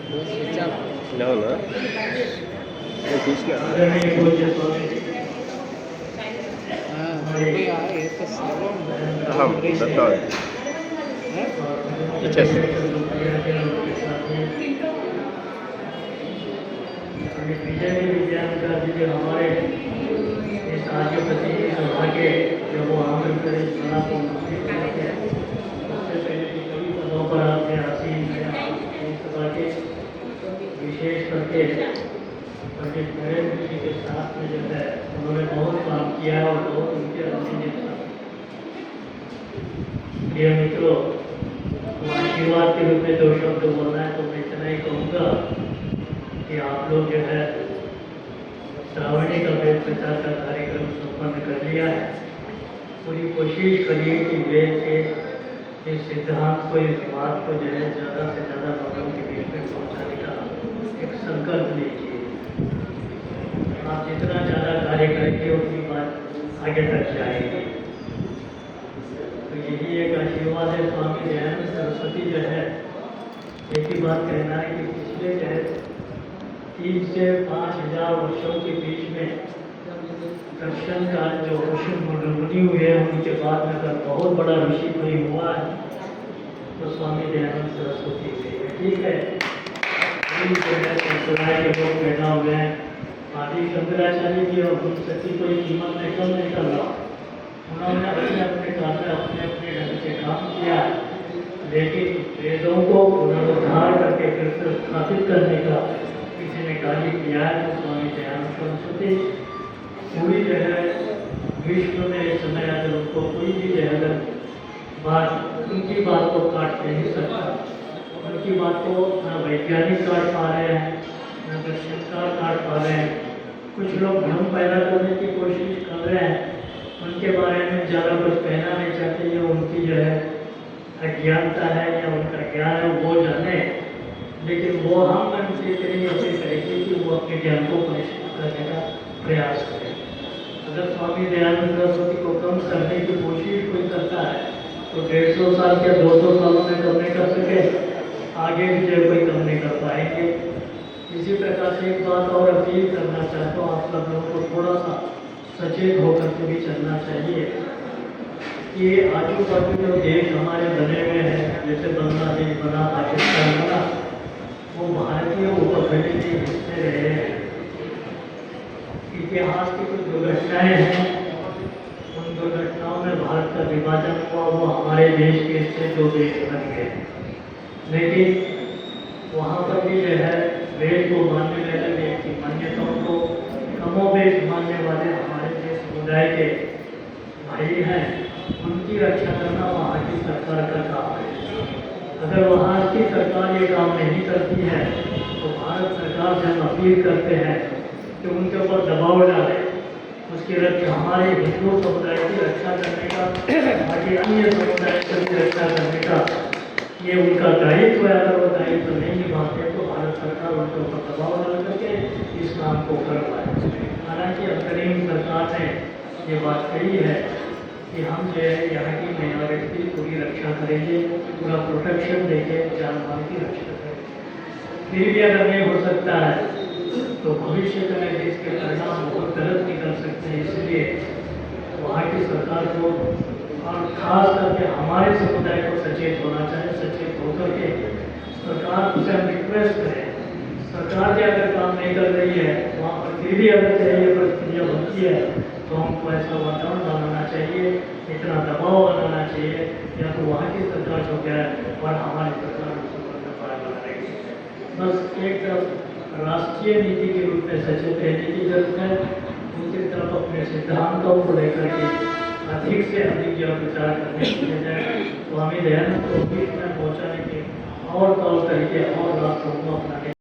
No, no. ये खींचना। अहम दत्तान टीचर्स विज्ञान का जो हमारे इस राष्ट्रपति सभा के जो वो आमंत्रण सभा को सबसे पहले की कई पदों पर आपने आसीन सभा के विशेष करके पंडित नरेंद्र जी के साथ में जो है उन्होंने बहुत काम किया है और बहुत उनके अनुभव प्रिय मित्रों, आशीर्वाद के रूप में दो शब्द बोलना है तो मैं इतना ही कहूँगा कि आप लोग जो है श्रावणी का वेद प्रचार का कार्यक्रम संपन्न कर लिया है। पूरी कोशिश करिए कि वेद के इस सिद्धांत को, इस बात को जो है ज़्यादा से ज़्यादा लोगों के बीच में पहुँचाने का एक संकल्प लीजिए। आप जितना ज़्यादा कार्य करेंगे उतनी बात आगे तक जाएगी। तो यही एक आशीर्वाद है। स्वामी दयानंद सरस्वती जो है एक ही बात कहना है कि पिछले जो है 3 से 5,000 वर्षों के बीच में दक्षिण का जो ऋषि मुनि हुए हैं उनके बाद में अगर बहुत बड़ा ऋषि कोई हुआ है तो स्वामी दयानंद सरस्वती से ठीक है। संप्रदाय के लोग पैदा हुए हैं। आदि शंकराचार्य की और सती कोई कीमत में कम नहीं कर रहा। उन्होंने अपने अपने काम में अपने अपने ढंग से काम किया, लेकिन वेदों को पुनरुद्धार करके फिर से स्थापित करने का किसी ने कार्य किया है तो स्वामी दयानंद सरस्वती पूरी जो है विश्व में इस समय अगर उनको कोई भी जो है बात उनकी बात को काट नहीं सकता। उनकी बात को न वैज्ञानिक काट पा रहे हैं, न दर्शनकार काट पा रहे हैं। कुछ लोग भ्रम पैदा करने की कोशिश कर रहे हैं, उनके बारे में ज़्यादा कुछ कहना नहीं चाहते। ये उनकी जो है अज्ञानता है या उनका ज्ञान है वो जाने, लेकिन वो हम उनसे इतनी अपील करेंगे कि वो अपने ज्ञान को परिष्कृत करने का प्रयास करें। अगर स्वामी दयानंद सरस्वती को कम करने की कोशिश कोई करता है तो 150 साल या 200 सालों में कम नहीं कर सके, आगे भी जो कोई कम नहीं कर पाएंगे। इसी प्रकार से एक बात और अपील करना चाहता हूँ, आप सब लोगों को थोड़ा सा सचेत होकर के भी चलना चाहिए। ये आजू बाजू जो देश हमारे बने हुए हैं, जैसे बांग्लादेश बना, पाकिस्तान बना, वो भारतीय उपखंड के हिस्से रहे हैं। इतिहास की कुछ दुर्घटनाएं हैं, उन दुर्घटनाओं में भारत का विभाजन हुआ, वो हमारे देश के हिस्से 2 देश बन गए। लेकिन वहाँ पर भी जो है वेद को मानने वाले, वेद की मान्यताओं को कमोबेश मानने वाले हमारे जो समुदाय के भाई हैं, उनकी रक्षा करना वहाँ की सरकार का काम है। अगर वहाँ की सरकार ये काम नहीं करती है तो भारत सरकार से हम अपील करते हैं कि उनके ऊपर दबाव डालें, उसकी रक्षा, हमारे हिंदू समुदाय की रक्षा करने का, बाकी अन्य समुदाय की रक्षा करने का ये उनका दायित्व है। अगर वो दायित्व नहीं निभाते तो भारत सरकार उनके ऊपर दबाव डाल करके इस काम को करवाए। हालांकि अंतरिम सरकार ने ये बात कही है कि हम जो है यहाँ की माइनॉरिटी की पूरी रक्षा करेंगे, पूरा प्रोटेक्शन देंगे, जान माल की रक्षा करेंगे। फिर भी अगर नहीं हो सकता है तो भविष्य में इसके परिणाम बहुत गलत निकल सकते हैं। इसलिए वहाँ की सरकार को और खास करके हमारे समुदाय को सचेत होना चाहिए। सचेत होकर के सरकार से हम रिक्वेस्ट करें, सरकार जो अगर काम नहीं कर रही है वहाँ पर फिर भी अगर ये परिस्थितियाँ बनती है तो हमको ऐसा वातावरण बनाना चाहिए, इतना दबाव बनाना चाहिए या तो वहाँ की सरकार जो है और हमारी सरकार उसको बना रहेगी। बस एक तरफ राष्ट्रीय नीति के रूप में सचेत रहने की जरूरत है, दूसरी तरफ अपने सिद्धांतों को लेकर के अधिक से अधिक जो प्रचार करने के लिए जाए, स्वामी दयानंद को बीच में पहुँचाने के और तौर तरीके और रास्तों को अपनाने